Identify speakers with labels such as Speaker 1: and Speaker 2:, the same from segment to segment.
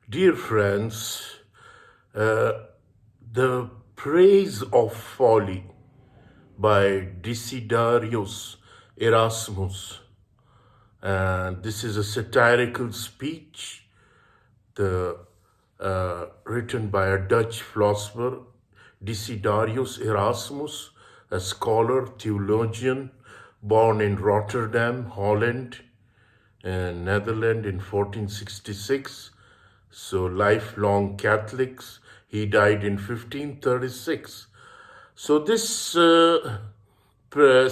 Speaker 1: Dear friends, uh, the Praise of Folly by Desiderius Erasmus. And this is a satirical speech written by a Dutch philosopher, Desiderius Erasmus, a scholar, theologian, born in Rotterdam, Holland, and Netherlands in 1466. So lifelong Catholics. He died in 1536. So this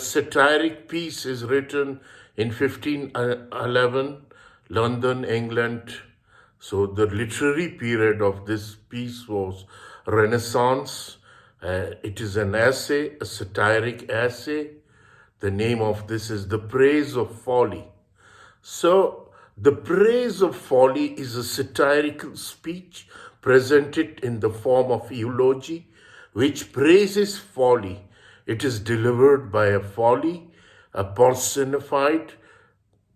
Speaker 1: satiric piece is written in 1511, London, England. So the literary period of this piece was Renaissance. It is an essay, a satiric essay. The name of this is The Praise of Folly. So, the Praise of Folly is a satirical speech presented in the form of eulogy, which praises folly. It is delivered by a folly, personified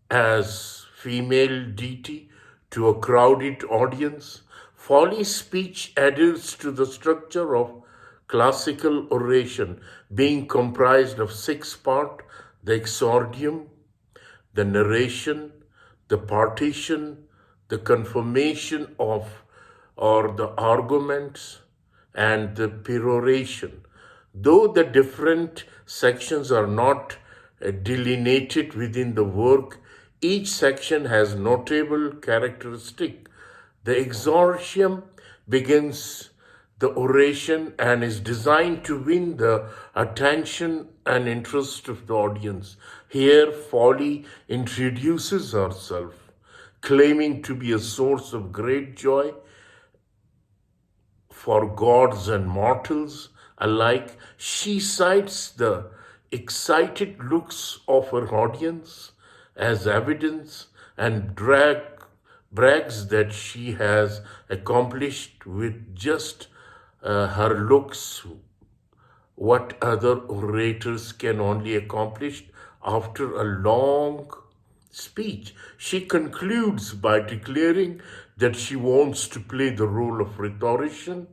Speaker 1: as female deity to a crowded audience. Folly speech adheres to the structure of classical oration, being comprised of 6 parts: the exordium, the narration, the partition, the confirmation of or the arguments, and the peroration. Though the different sections are not delineated within the work, each section has notable characteristic. The exordium begins the oration and is designed to win the attention and interest of the audience. Here, Folly introduces herself, claiming to be a source of great joy for gods and mortals alike. She cites the excited looks of her audience as evidence and brags that she has accomplished with just her looks what other orators can only accomplish after a long speech. She concludes by declaring that she wants to play the role of rhetorician,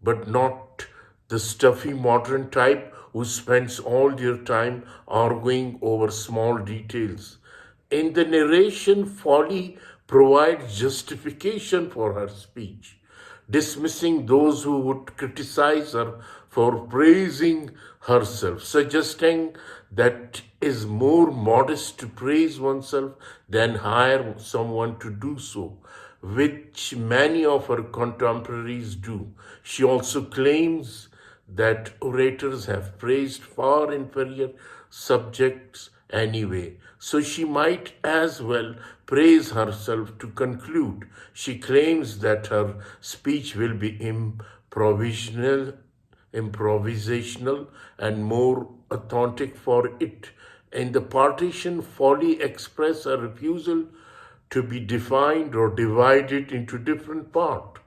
Speaker 1: but not the stuffy modern type who spends all their time arguing over small details. In the narration, Folly provides justification for her speech, dismissing those who would criticize her for praising herself, suggesting that it is more modest to praise oneself than hire someone to do so, which many of her contemporaries do. She also claims that orators have praised far inferior subjects anyway, so she might as well praise herself. To conclude, she claims that her speech will be improvisational and more authentic for it. In the partition, Folly express a refusal to be defined or divided into different parts.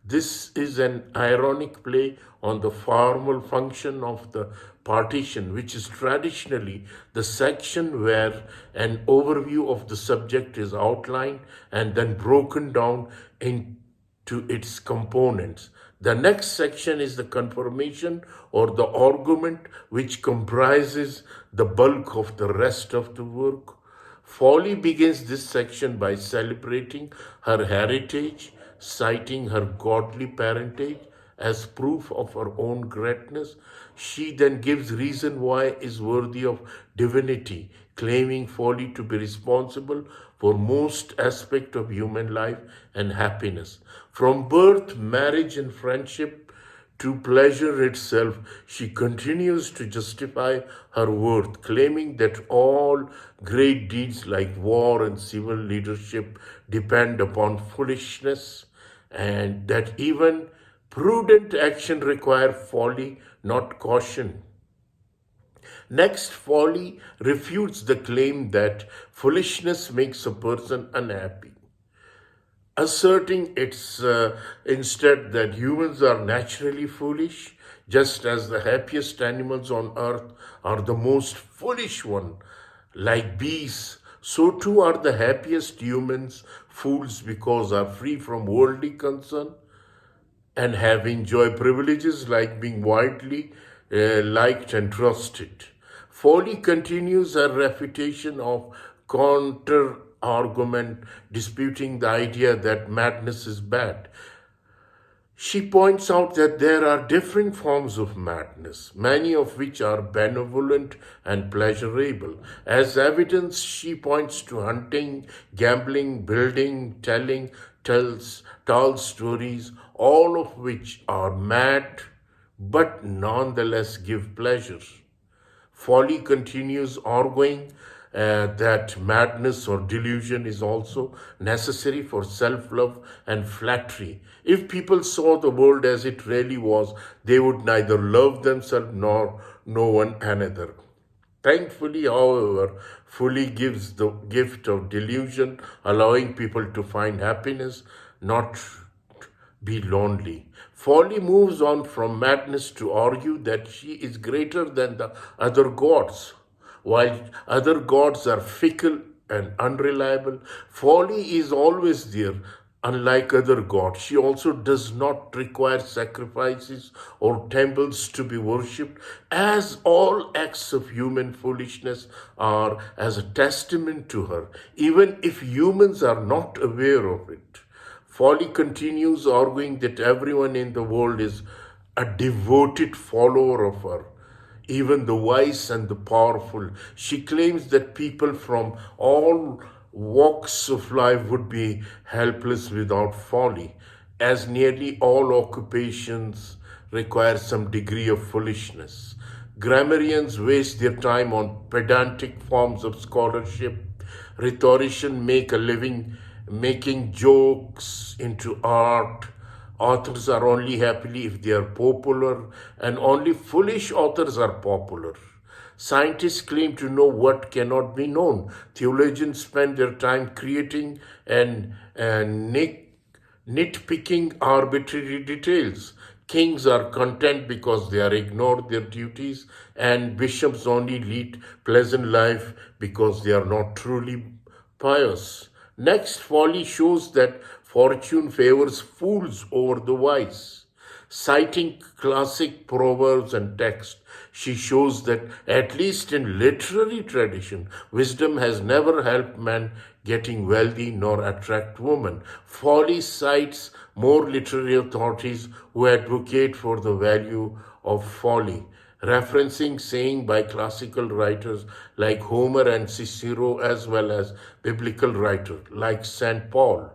Speaker 1: This is an ironic play on the formal function of the partition, which is traditionally the section where an overview of the subject is outlined and then broken down into its components. The next section is the confirmation or the argument, which comprises the bulk of the rest of the work. Folly begins this section by celebrating her heritage, citing her godly parentage as proof of her own greatness. She then gives reason why is worthy of divinity, claiming Folly to be responsible for most aspect of human life and happiness. From birth, marriage, and friendship to pleasure itself, she continues to justify her worth, claiming that all great deeds like war and civil leadership depend upon foolishness, and that even prudent action requires folly, not caution. Next, Folly refutes the claim that foolishness makes a person unhappy, asserting it's instead that humans are naturally foolish, just as the happiest animals on earth are the most foolish one, like bees. So too are the happiest humans fools because are free from worldly concern and have enjoyed privileges like being widely liked and trusted. Folly continues her refutation of counter argument, disputing the idea that madness is bad. She points out that there are different forms of madness, many of which are benevolent and pleasurable. As evidence, she points to hunting, gambling, building, telling tall stories, all of which are mad but nonetheless give pleasure. Folly continues arguing that madness or delusion is also necessary for self-love and flattery. If people saw the world as it really was, they would neither love themselves nor know one another. Thankfully, however, Folly gives the gift of delusion, allowing people to find happiness, not be lonely. Folly moves on from madness to argue that she is greater than the other gods. While other gods are fickle and unreliable, Folly is always there. Unlike other gods, she also does not require sacrifices or temples to be worshipped, as all acts of human foolishness are as a testament to her, even if humans are not aware of it. Folly continues arguing that everyone in the world is a devoted follower of her, even the wise and the powerful. She claims that people from all walks of life would be helpless without folly, as nearly all occupations require some degree of foolishness. Grammarians waste their time on pedantic forms of scholarship. Rhetoricians make a living making jokes into art. Authors are only happy if they are popular, and only foolish authors are popular. Scientists claim to know what cannot be known. Theologians spend their time creating and nitpicking arbitrary details. Kings are content because they are ignored their duties, and bishops only lead pleasant life because they are not truly pious. Next, Folly shows that fortune favors fools over the wise. Citing classic proverbs and texts, she shows that, at least in literary tradition, wisdom has never helped man getting wealthy nor attract women. Folly cites more literary authorities who advocate for the value of folly, referencing saying by classical writers like Homer and Cicero, as well as biblical writers like St. Paul.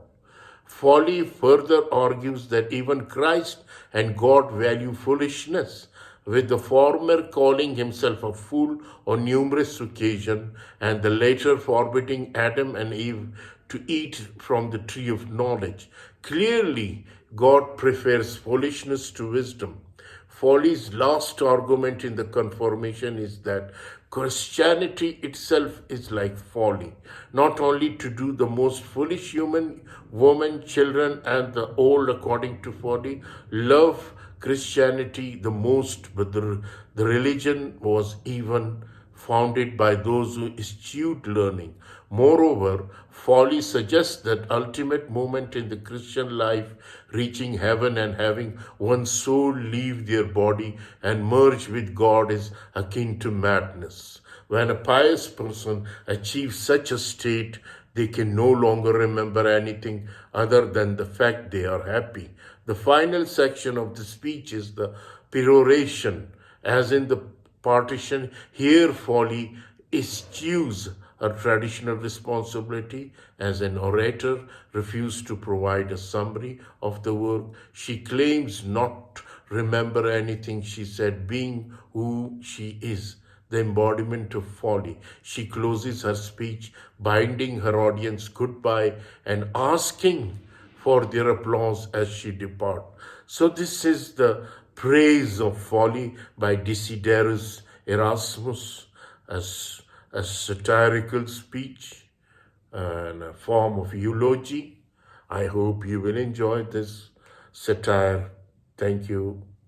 Speaker 1: Folly further argues that even Christ and God value foolishness, with the former calling himself a fool on numerous occasions and the later forbidding Adam and Eve to eat from the tree of knowledge. Clearly, God prefers foolishness to wisdom. Folly's last argument in the Confirmation is that Christianity itself is like folly, not only to do the most foolish human, women, children, and the old according to folly, love Christianity the most, but the religion was even founded by those who eschewed learning. Moreover, folly suggests that ultimate moment in the Christian life, reaching heaven and having one's soul leave their body and merge with God, is akin to madness. When a pious person achieves such a state, they can no longer remember anything other than the fact they are happy. The final section of the speech is the peroration. As in the partition, here Folly eschews her traditional responsibility as an orator, refused to provide a summary of the work. She claims not remember anything she said, being who she is, the embodiment of folly. She closes her speech, binding her audience goodbye and asking for their applause as she departs. So this is the Praise of Folly by Desiderius Erasmus, as a satirical speech and a form of eulogy. I hope you will enjoy this satire. Thank you.